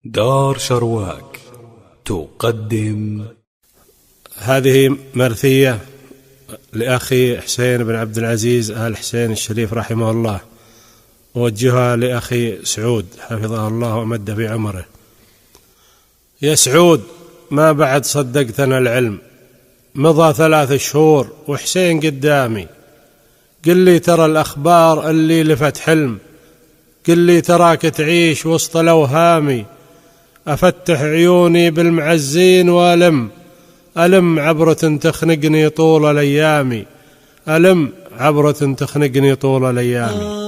دار شرواك تقدم هذه مرثية لأخي حسين بن عبد العزيز آل حسين الشريف رحمه الله، أوجهها لأخي سعود حفظه الله ومد في عمره. يا سعود، ما بعد صدقتنا العلم، مضى 3 شهور وحسين قدامي. قل لي ترى الأخبار اللي لفت حلم، قل لي تراك تعيش وسط الأوهام. أفتح عيوني بالمعزين ألم عبرة تخنقني طول الأيام، ألم عبرة تخنقني طول الأيام.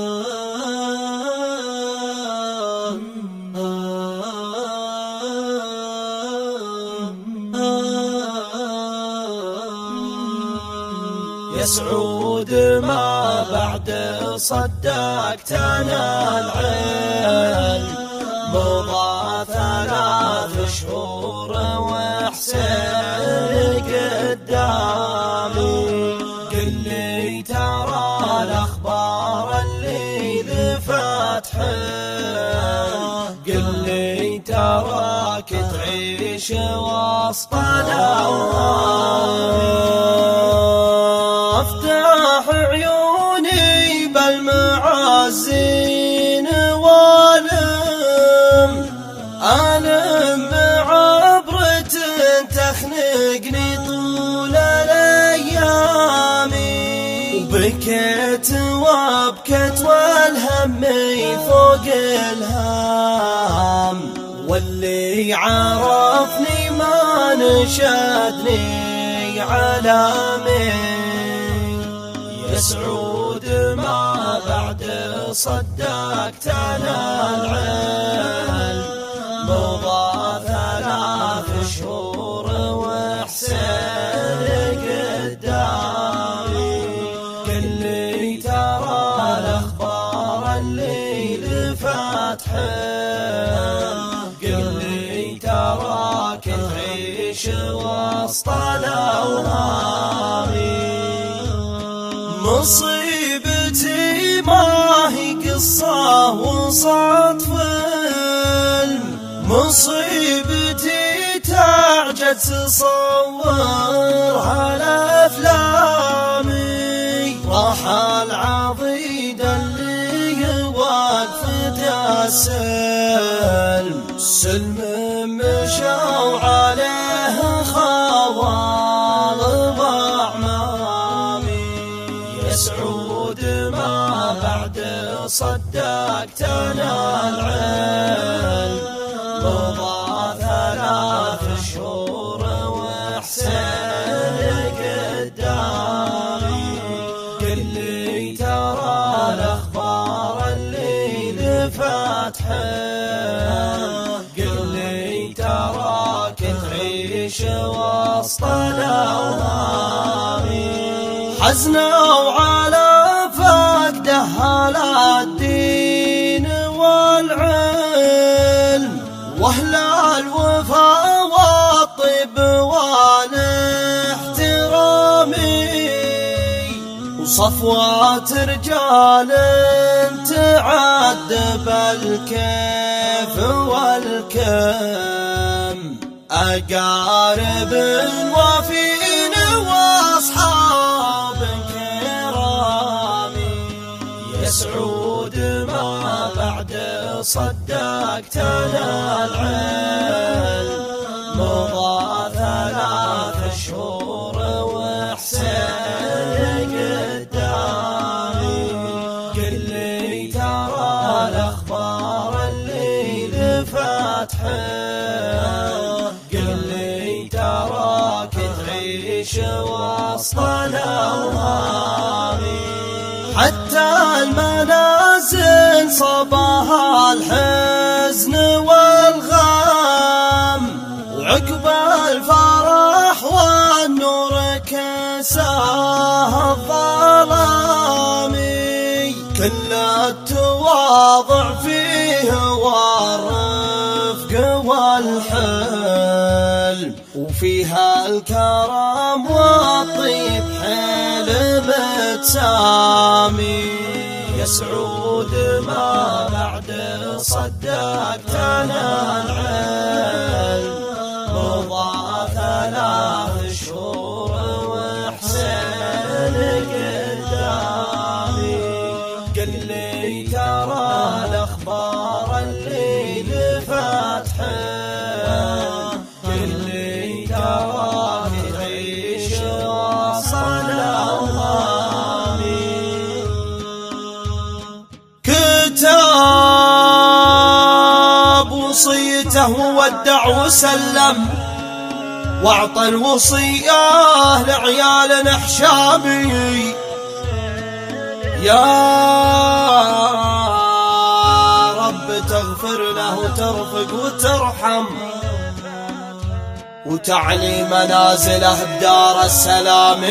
يا سعود، ما بعد صدقتنا العلم، مضى 3 شهور وحسين قدامي. قل لي ترى الأخبار اللي لفت حلم، قل لي تراك تعيش وسط الأوهام. افتح عيوني بالمعزين ألم عبرة تخنقني طول الأيام. وبكيت وابكت والهم فوق الهام، واللي عرفني ما نشدني علامي. يا سعود، ما بعد صدقتنا العلم، مضى 3 شهور وحسين قدامي. قل لي ترى الأخبار اللي لفت حلم، قل لي تراك تعيش وسط الأوهام. مصيبتي ما هي قصة وسط فيلم، مصيبتي تعجز تصورها الأفلامي. راح العضيد اللي وقفته سلم مشوا عليه خوالض أعمامي. يا سعود، ما بعد صدقتنا العلم، مضى 3 شهور وحسين قدامي. قل لي ترى الأخبار اللي لفت حلم، قل لي تراك تعيش وسط الأوهام. حزنوا على فقده أهل الدين والعلم، وأهل الوفا والطب والاحترام. وصفوات رجال تعد بالكيف والكم، أقارب وفين وأصحاب كرامي. يا سعود، ما بعد صدقتنا العلم، مضى 3 شهور وحسين قدامي. قل لي ترى الأخبار اللي لفت حلم، قل لي تراك تعيش وسط الأوهام. حتى المنازل صباها الحزن والغم، وعقب الفرح والنور كساه الظلام. كل التواضع فيه والرفق والحلم، وفيها الكرم والطيب حيل متسامي. يا سعود، ما بعد صدقتنا العلم، تحن كل دواك تعيش وصل آمين. كتاب وصيته وودع وسلم واعطى الوصية لعيال حشامي. يا رب تغفر له وترفق وترحم وتعلي منازله بدار السلام.